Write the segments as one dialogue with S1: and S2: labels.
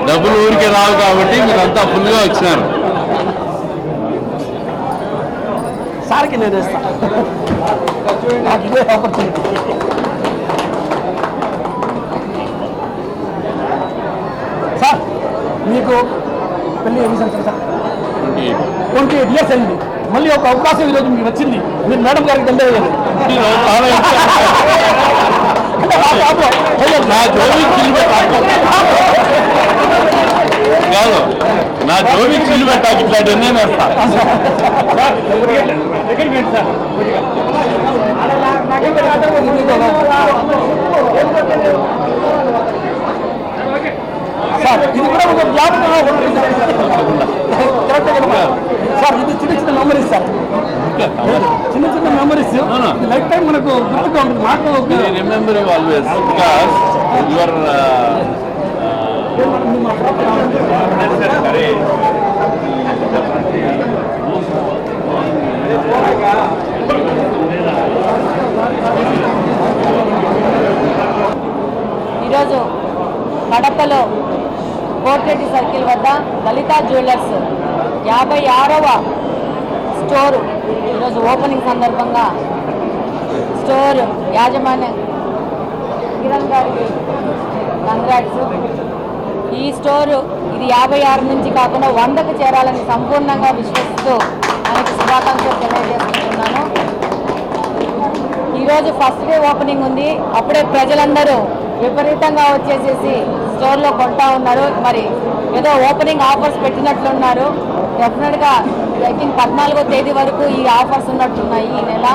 S1: డబ్బులు ఊరికే రావు కాబట్టి మీరంతా ఫుల్గా వచ్చినారు.
S2: సార్కి నేను ఇస్తాను సార్. మీకు పెళ్ళి ఎన్ని సంవత్సరాలు సార్? 28 years అయింది. మళ్ళీ ఒక అవకాశం ఈరోజు మీకు వచ్చింది. మీరు మేడం గారికి దండేయాలి.
S1: కాదు, నా జోబి చిల్లు పెట్టాలి. ఇట్లా నేను వేస్తా.
S2: సార్ ఇది కూడా ఒక జ్ఞాపకం సార్. ఇది చిన్న చిన్న మెమరీస్ సార్, చిన్న చిన్న మెమరీస్ లైఫ్ టైం మనకు గుర్తుగా ఉంటుంది. మాకు
S1: remember you always because your
S3: ఈరోజు కడపలో కోటిరెడ్డి సర్కిల్ వద్ద లలితా జ్యువెలర్స్ 56వ స్టోరు ఈరోజు ఓపెనింగ్ సందర్భంగా స్టోర్ యాజమాన్య కిరణ్ గారికి కంగ్రాట్స్. ఈ స్టోరు ఇది 56 నుంచి కాకుండా 100కు చేరాలని సంపూర్ణంగా విశ్వసిస్తూ ఆయనకు శుభాకాంక్షలు తెలియజేస్తున్నాను. ఈరోజు ఫస్ట్ డే ఓపెనింగ్ ఉంది. అప్పుడే ప్రజలందరూ విపరీతంగా వచ్చేసేసి స్టోర్లో కొంటా ఉన్నారు. మరి ఏదో ఓపెనింగ్ ఆఫర్స్ పెట్టినట్లున్నారు. డెఫినెట్గా ఐ థింక్ 14వ తేదీ వరకు ఈ ఆఫర్స్ ఉన్నట్టున్నాయి ఈ నెల.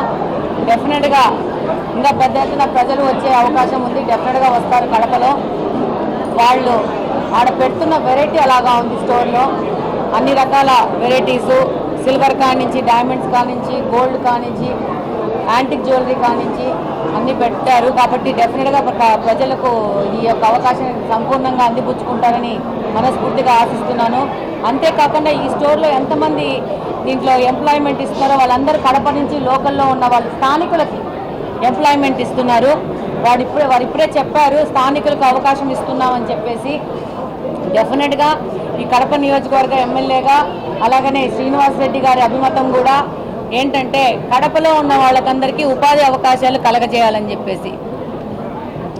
S3: డెఫినెట్గా ఇంకా పెద్ద ఎత్తున ప్రజలు వచ్చే అవకాశం ఉంది. డెఫినెట్గా వస్తారు కడపలో. వాళ్ళు ఆడ పెడుతున్న వెరైటీ అలాగా ఉంది స్టోర్లో. అన్ని రకాల వెరైటీసు, సిల్వర్ కానించి, డైమండ్స్ కానించి, గోల్డ్ కానించి, యాంటిక్ జ్యువెలరీ కానించి అన్నీ పెట్టారు. కాబట్టి డెఫినెట్గా ప్రజలకు ఈ యొక్క అవకాశాన్ని సంపూర్ణంగా అందిపుచ్చుకుంటారని మనస్ఫూర్తిగా ఆశిస్తున్నాను. అంతేకాకుండా ఈ స్టోర్లో ఎంతమంది దీంట్లో ఎంప్లాయ్మెంట్ ఇస్తున్నారో వాళ్ళందరూ కడప నుంచి లోకల్లో ఉన్న వాళ్ళు స్థానికులకి ఎంప్లాయ్మెంట్ ఇస్తున్నారు. వారు ఇప్పుడే చెప్పారు స్థానికులకు అవకాశం ఇస్తున్నామని చెప్పేసి. డెఫినెట్గా ఈ కడప నియోజకవర్గ ఎమ్మెల్యేగా అలాగనే శ్రీనివాస్ రెడ్డి గారి అభిమతం కూడా ఏంటంటే కడపలో ఉన్న వాళ్ళకందరికీ ఉపాధి అవకాశాలు కలగజేయాలని చెప్పేసి.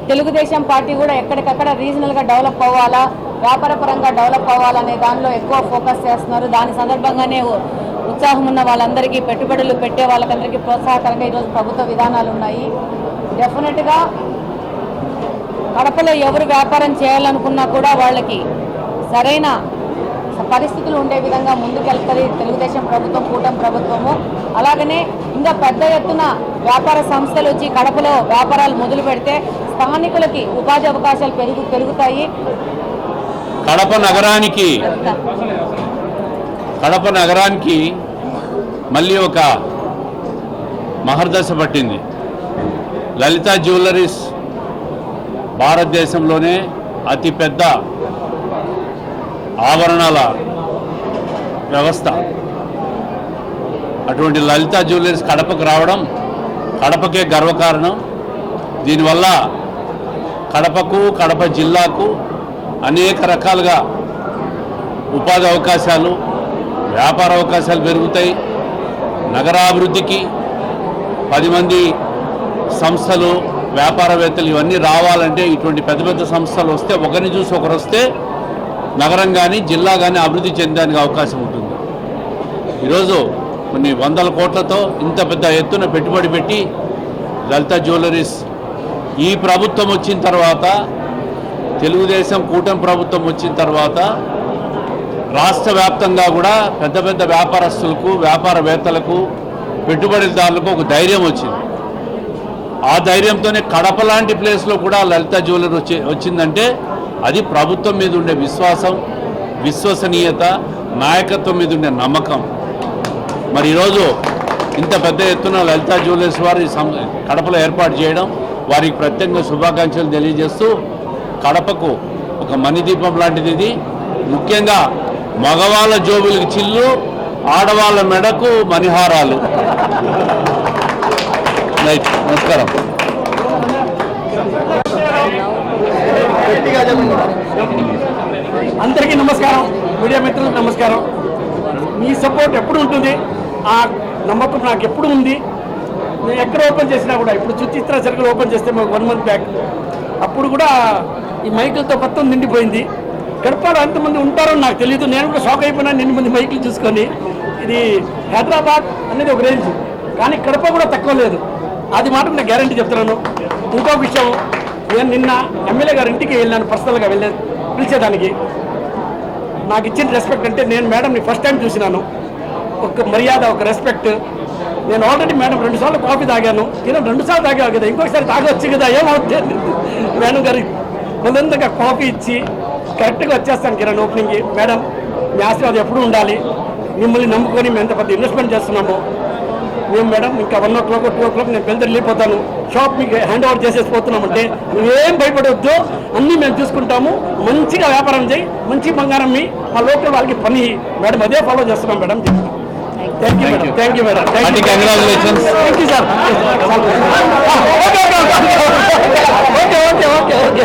S3: తెలుగుదేశం పార్టీ కూడా ఎక్కడికక్కడ రీజనల్గా డెవలప్ అవ్వాలా, వ్యాపారపరంగా డెవలప్ అవ్వాలనే దానిలో ఎక్కువ ఫోకస్ చేస్తున్నారు. దాని సందర్భంగానే ఉత్సాహం ఉన్న వాళ్ళందరికీ, పెట్టుబడులు పెట్టే వాళ్ళకందరికీ ప్రోత్సాహకరంగా ఈరోజు ప్రభుత్వ విధానాలు ఉన్నాయి. డెఫినెట్గా కడపలో ఎవరు వ్యాపారం చేయాలనుకున్నా కూడా వాళ్ళకి సరైన పరిస్థితులు ఉండే విధంగా ముందుకెళ్తుంది తెలుగుదేశం ప్రభుత్వం, కూటమి ప్రభుత్వము. అలాగనే ఇంకా పెద్ద ఎత్తున వ్యాపార సంస్థలు వచ్చి కడపలో వ్యాపారాలు మొదలు పెడితే స్థానికులకి ఉపాధి అవకాశాలు పెరుగుతాయి.
S1: కడప నగరానికి మళ్ళీ ఒక మహర్దశ పట్టింది. లలితా జ్యువెలరీస్ భారతదేశంలోనే అతిపెద్ద ఆభరణాల వ్యవస్థ. అటువంటి లలితా జ్యువెలరీస్ కడపకు రావడం కడపకే గర్వకారణం. దీనివల్ల కడపకు, కడప జిల్లాకు అనేక రకాలుగా ఉపాధి అవకాశాలు, వ్యాపార అవకాశాలు పెరుగుతాయి. నగరాభివృద్ధికి 10 మంది సంస్థలు, వ్యాపారవేత్తలు ఇవన్నీ రావాలంటే ఇటువంటి పెద్ద పెద్ద సంస్థలు వస్తే, ఒకరిని చూసి ఒకరు వస్తే నగరం కానీ జిల్లా కానీ అభివృద్ధి చెందడానికి అవకాశం ఉంటుంది. ఈరోజు కొన్ని 100 కోట్లతో ఇంత పెద్ద ఎత్తున పెట్టుబడి పెట్టి లలితా జ్యువెలరీస్ ఈ ప్రభుత్వం వచ్చిన తర్వాత, తెలుగుదేశం కూటమి ప్రభుత్వం వచ్చిన తర్వాత రాష్ట్ర వ్యాప్తంగా కూడా పెద్ద పెద్ద వ్యాపారస్తులకు, వ్యాపారవేత్తలకు, పెట్టుబడిదారులకు ఒక ధైర్యం వచ్చింది. ఆ ధైర్యంతోనే కడప లాంటి ప్లేస్లో కూడా లలితా జ్యువెలరీ వచ్చిందంటే అది ప్రభుత్వం మీద ఉండే విశ్వాసం, విశ్వసనీయత, నాయకత్వం మీద ఉండే నమ్మకం. మరి ఈరోజు ఇంత పెద్ద ఎత్తున లలితా జ్యువెలర్స్ వారు కడపలో ఏర్పాటు చేయడం వారికి ప్రత్యేకంగా శుభాకాంక్షలు తెలియజేస్తూ కడపకు ఒక మణిదీపం లాంటిది ఇది. ముఖ్యంగా మగవాళ్ళ జోబులకి చిల్లు, ఆడవాళ్ళ మెడకు మణిహారాలు. రైట్, నమస్కారం.
S2: అందరికీ నమస్కారం, మీడియా మిత్రులకు నమస్కారం. మీ సపోర్ట్ ఎప్పుడు ఉంటుంది, ఆ నమ్మకం నాకు ఎప్పుడు ఉంది. నేను ఎక్కడ ఓపెన్ చేసినా కూడా, ఇప్పుడు సుచిత్ర సర్కిల్ ఓపెన్ చేస్తే మాకు 1 month బ్యాక్, అప్పుడు కూడా ఈ మైకులతో మొత్తం నిండిపోయింది. కడపలో ఎంతమంది ఉంటారో నాకు తెలియదు. నేను కూడా షాక్ అయిపోయినా 8 మంది మైకులు చూసుకొని. ఇది హైదరాబాద్ అనేది ఒక రేంజ్, కానీ కడప కూడా తక్కువ లేదు. అది మాత్రం నేను గ్యారంటీ చెప్తున్నాను. ఇంకో విషయం, నేను నిన్న ఎమ్మెల్యే గారి ఇంటికి వెళ్ళాను, పర్సనల్గా పిలిచేదానికి. నాకు ఇచ్చిన రెస్పెక్ట్ అంటే, నేను మేడంని ఫస్ట్ టైం చూసినాను. ఒక మర్యాద, ఒక రెస్పెక్ట్. నేను ఆల్రెడీ మేడం 2 సార్లు కాఫీ తాగాను. నేను 2 సార్లు తాగాను కదా, ఇంకొకసారి తాగొచ్చు కదా, ఏమవుతుంది. మేడం గారి బలంగా కాఫీ ఇచ్చి కరెక్ట్గా వచ్చేస్తాను కిరణ్ ఓపెనింగ్కి. మేడం, మీ ఆశీర్వాదం ఎప్పుడు ఉండాలి, మిమ్మల్ని నమ్ముకొని మేము ఎంత పెద్ద ఇన్వెస్ట్మెంట్ చేస్తున్నాము. మేము మేడం ఇంకా 1 o'clock 2 o'clock నేను పెళ్లి వెళ్ళిపోతాను, షాప్ మీకు హ్యాండ్ ఓవర్ చేసేసి పోతున్నామంటే, నువ్వేం భయపడవద్దు, అన్నీ మేము చూసుకుంటాము, మంచిగా వ్యాపారం చేయి, మంచి బంగారం మీ మా లోకల్ వాళ్ళకి పని. మేడం అదే ఫాలో చేస్తున్నాం madam. Thank you madam. Thank you madam.
S1: Congratulations.
S2: Thank you sir. Okay okay okay okay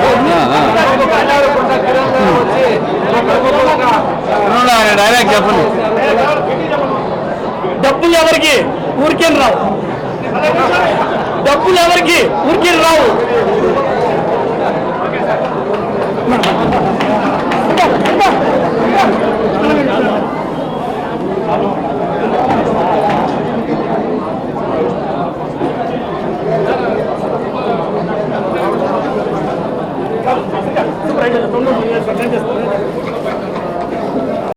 S1: direct చెప్పండి.
S2: డబ్బులు ఎవరికి ఊరికే రావు, డబ్బులు ఎవరికి ఊరికే రావు.